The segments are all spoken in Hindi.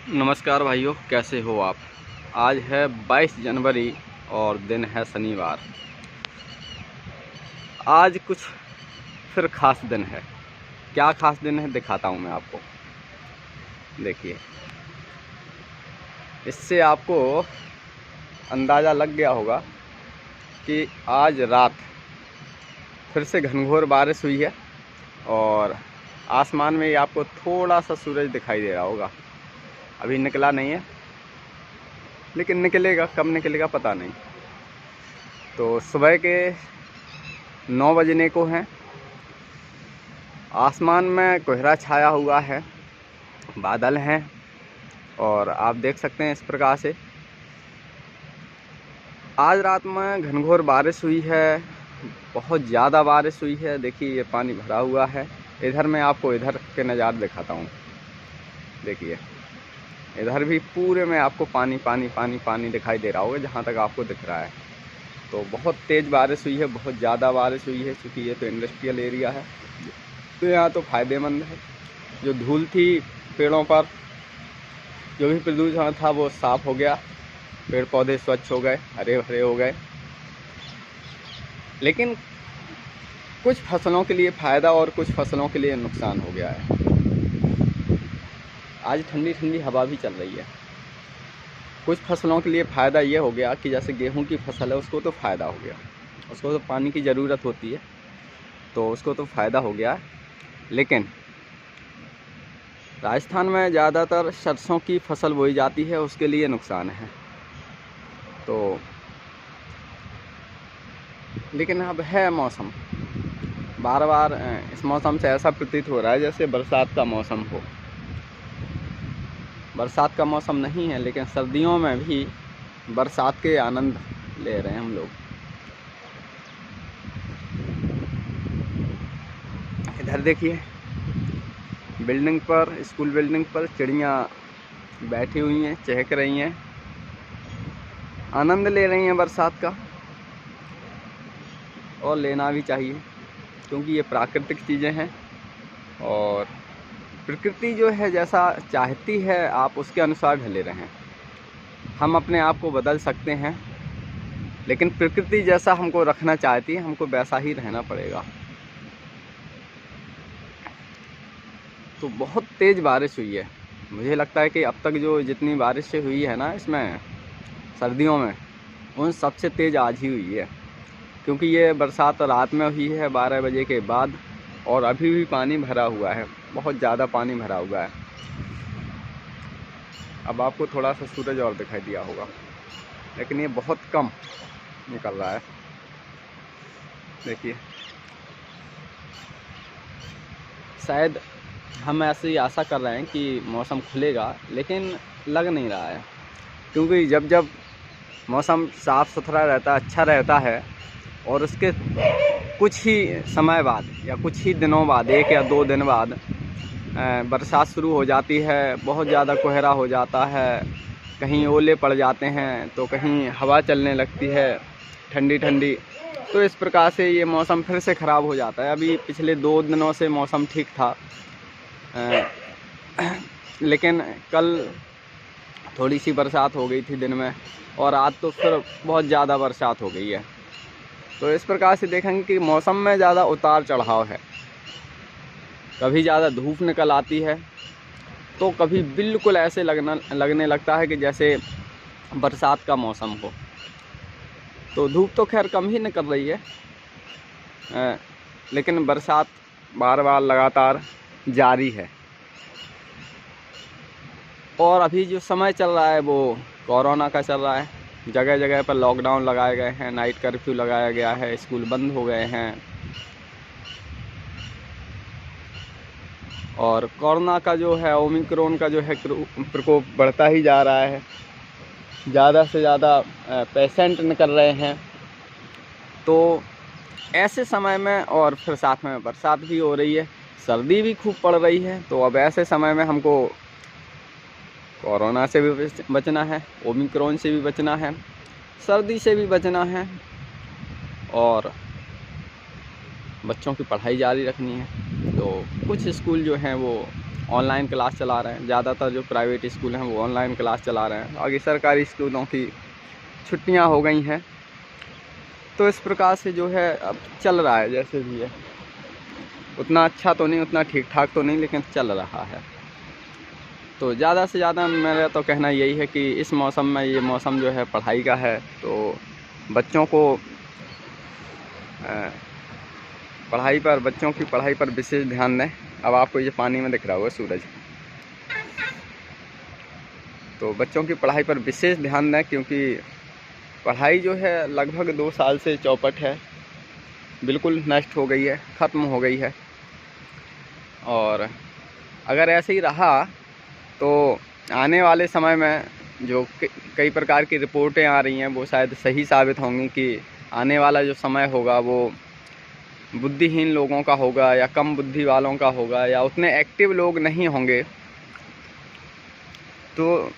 नमस्कार भाइयों, कैसे हो आप। आज है 22 जनवरी और दिन है शनिवार। आज कुछ फिर ख़ास दिन है। क्या ख़ास दिन है दिखाता हूँ मैं आपको। देखिए, इससे आपको अंदाज़ा लग गया होगा कि आज रात फिर से घनघोर बारिश हुई है और आसमान में आपको थोड़ा सा सूरज दिखाई दे रहा होगा। अभी निकला नहीं है, लेकिन निकलेगा, कब निकलेगा पता नहीं। तो सुबह के 9 बजने को हैं। आसमान में कोहरा छाया हुआ है, बादल हैं और आप देख सकते हैं इस प्रकार से आज रात में घनघोर बारिश हुई है। बहुत ज़्यादा बारिश हुई है। देखिए, ये पानी भरा हुआ है। इधर मैं आपको इधर के नज़ारे दिखाता हूँ। देखिए, इधर भी पूरे में आपको पानी पानी पानी पानी दिखाई दे रहा होगा, जहाँ तक आपको दिख रहा है। तो बहुत तेज़ बारिश हुई है, बहुत ज़्यादा बारिश हुई है। क्योंकि ये तो इंडस्ट्रियल एरिया है, तो यहाँ तो फ़ायदेमंद है। जो धूल थी पेड़ों पर, जो भी प्रदूषण था वो साफ़ हो गया। पेड़ पौधे स्वच्छ हो गए, हरे भरे हो गए। लेकिन कुछ फसलों के लिए फ़ायदा और कुछ फसलों के लिए नुकसान हो गया है। आज ठंडी ठंडी हवा भी चल रही है। कुछ फसलों के लिए फ़ायदा ये हो गया कि जैसे गेहूं की फसल है, उसको तो फ़ायदा हो गया। उसको तो पानी की ज़रूरत होती है, तो उसको तो फ़ायदा हो गया। लेकिन राजस्थान में ज़्यादातर सरसों की फसल बोई जाती है, उसके लिए नुकसान है। तो लेकिन अब है मौसम, बार बार इस मौसम से ऐसा प्रतीत हो रहा है जैसे बरसात का मौसम हो। बरसात का मौसम नहीं है, लेकिन सर्दियों में भी बरसात के आनंद ले रहे हैं हम लोग। इधर देखिए, बिल्डिंग पर, स्कूल बिल्डिंग पर चिड़ियाँ बैठी हुई हैं, चहक रही हैं, आनंद ले रही हैं बरसात का। और लेना भी चाहिए, क्योंकि ये प्राकृतिक चीज़ें हैं और प्रकृति जो है जैसा चाहती है आप उसके अनुसार ढले रहें। हम अपने आप को बदल सकते हैं, लेकिन प्रकृति जैसा हमको रखना चाहती है, हमको वैसा ही रहना पड़ेगा। तो बहुत तेज़ बारिश हुई है। मुझे लगता है कि अब तक जो जितनी बारिश हुई है ना इसमें सर्दियों में, उन सबसे तेज़ आज ही हुई है। क्योंकि ये बरसात रात में हुई है 12 बजे के बाद, और अभी भी पानी भरा हुआ है, बहुत ज़्यादा पानी भरा हुआ है। अब आपको थोड़ा सा सूरज और दिखाई दिया होगा, लेकिन ये बहुत कम निकल रहा है। देखिए, शायद हम ऐसे ही आशा कर रहे हैं कि मौसम खुलेगा, लेकिन लग नहीं रहा है। क्योंकि जब जब मौसम साफ़ सुथरा रहता, अच्छा रहता है, और उसके कुछ ही समय बाद या कुछ ही दिनों बाद, 1 या 2 दिन बाद बरसात शुरू हो जाती है। बहुत ज़्यादा कोहरा हो जाता है, कहीं ओले पड़ जाते हैं, तो कहीं हवा चलने लगती है ठंडी ठंडी। तो इस प्रकार से ये मौसम फिर से ख़राब हो जाता है। अभी पिछले 2 दिनों से मौसम ठीक था, लेकिन कल थोड़ी सी बरसात हो गई थी दिन में, और आज तो फिर बहुत ज़्यादा बरसात हो गई है। तो इस प्रकार से देखेंगे कि मौसम में ज़्यादा उतार चढ़ाव है। कभी ज़्यादा धूप निकल आती है, तो कभी बिल्कुल ऐसे लगने लगता है कि जैसे बरसात का मौसम हो। तो धूप तो खैर कम ही निकल रही है, लेकिन बरसात बार बार लगातार जारी है। और अभी जो समय चल रहा है वो कोरोना का चल रहा है। जगह जगह पर लॉकडाउन लगाए गए हैं, नाइट कर्फ्यू लगाया गया है, स्कूल बंद हो गए हैं। और कोरोना का जो है, ओमिक्रॉन का जो है प्रकोप बढ़ता ही जा रहा है। ज़्यादा से ज़्यादा पेशेंट निकल रहे हैं। तो ऐसे समय में, और फिर साथ में बरसात भी हो रही है, सर्दी भी खूब पड़ रही है। तो अब ऐसे समय में हमको कोरोना से भी बचना है, ओमिक्रॉन से भी बचना है, सर्दी से भी बचना है, और बच्चों की पढ़ाई जारी रखनी है। तो कुछ स्कूल जो हैं वो ऑनलाइन क्लास चला रहे हैं। ज़्यादातर जो प्राइवेट स्कूल हैं वो ऑनलाइन क्लास चला रहे हैं। बाकी सरकारी स्कूलों की छुट्टियां हो गई हैं। तो इस प्रकार से जो है अब चल रहा है, जैसे भी है। उतना अच्छा तो नहीं, उतना ठीक ठाक तो नहीं, लेकिन चल रहा है। तो ज़्यादा से ज़्यादा मेरा तो कहना यही है कि इस मौसम में, ये मौसम जो है पढ़ाई का है, तो बच्चों को बच्चों की पढ़ाई पर विशेष ध्यान दें। अब आपको ये पानी में दिख रहा होगा सूरज, तो बच्चों की पढ़ाई पर विशेष ध्यान दें, क्योंकि पढ़ाई जो है लगभग 2 साल से चौपट है, बिल्कुल नष्ट हो गई है, ख़त्म हो गई है। और अगर ऐसे ही रहा तो आने वाले समय में जो कई प्रकार की रिपोर्टें आ रही हैं वो शायद सही साबित होंगी कि आने वाला जो समय होगा वो बुद्धिहीन लोगों का होगा, या कम बुद्धि वालों का होगा, या उतने एक्टिव लोग नहीं होंगे। तो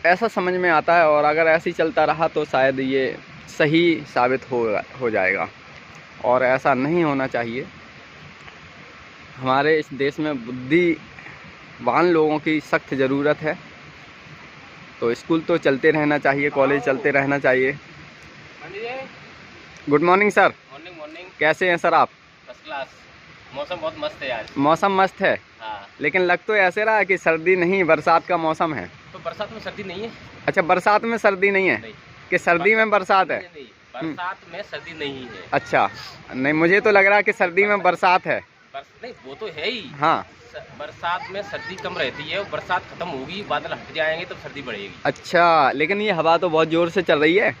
ऐसा समझ में आता है। और अगर ऐसे ही चलता रहा तो शायद ये सही साबित हो जाएगा, और ऐसा नहीं होना चाहिए। हमारे इस देश में बुद्धिवान लोगों की सख्त ज़रूरत है। तो स्कूल तो चलते रहना चाहिए, कॉलेज चलते रहना चाहिए। Good morning sir. मॉर्निंग। कैसे हैं सर आप? First class. मौसम बहुत मस्त है यार। मौसम मस्त है। हाँ। लेकिन लग तो ऐसे रहा है कि सर्दी नहीं, बरसात का मौसम है। तो बरसात में सर्दी नहीं है? अच्छा, बरसात में सर्दी नहीं है? नहीं। कि सर्दी में बरसात है? नहीं, बरसात में सर्दी नहीं है। अच्छा, नहीं, मुझे तो लग रहा है कि सर्दी में बरसात है। नहीं, वो तो है ही। हाँ, बरसात में सर्दी कम रहती है, बरसात खत्म होगी, बादल हट जाएंगे तो सर्दी बढ़ेगी। अच्छा, लेकिन ये हवा तो बहुत जोर से चल रही है,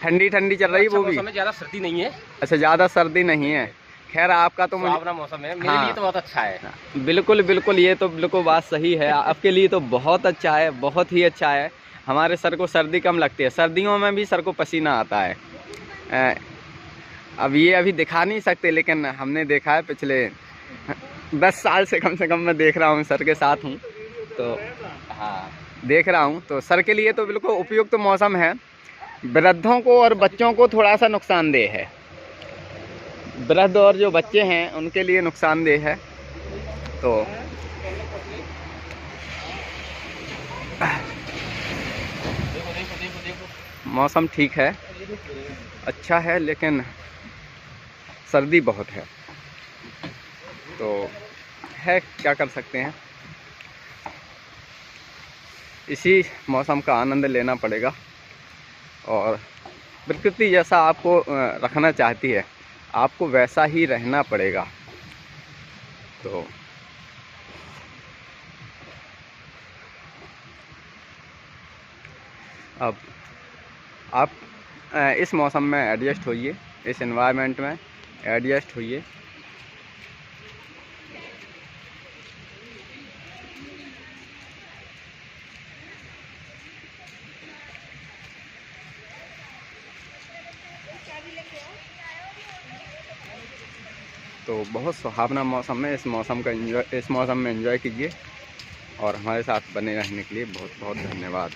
ठंडी ठंडी चल रही है। वो भी ज़्यादा सर्दी नहीं है। अच्छा, ज़्यादा सर्दी नहीं है। खैर, आपका तो मुझे सुहावना मौसम है, मेरे लिए तो बहुत अच्छा है। बिल्कुल बिल्कुल, ये तो बिल्कुल बात सही है। आपके लिए तो बहुत अच्छा है, बहुत ही अच्छा है। हमारे सर को सर्दी कम लगती है, सर्दियों में भी सर को पसीना आता है। अब ये अभी दिखा नहीं सकते, लेकिन हमने देखा है पिछले 10 साल से कम मैं देख रहा हूँ, सर के साथ हूँ, तो हाँ देख रहा हूँ। तो सर के लिए तो बिल्कुल उपयुक्त मौसम है। वृद्धों को और बच्चों को थोड़ा सा नुकसानदेह है। वृद्ध और जो बच्चे हैं उनके लिए नुकसानदेह है। तो मौसम ठीक है, अच्छा है, लेकिन सर्दी बहुत है। तो है, क्या कर सकते हैं, इसी मौसम का आनंद लेना पड़ेगा। और प्रकृति जैसा आपको रखना चाहती है, आपको वैसा ही रहना पड़ेगा। तो अब आप इस मौसम में एडजस्ट होइए, इस एनवायरनमेंट में एडजस्ट होइए। तो बहुत सुहावना मौसम है। इस मौसम में एंजॉय कीजिए, और हमारे साथ बने रहने के लिए बहुत बहुत धन्यवाद।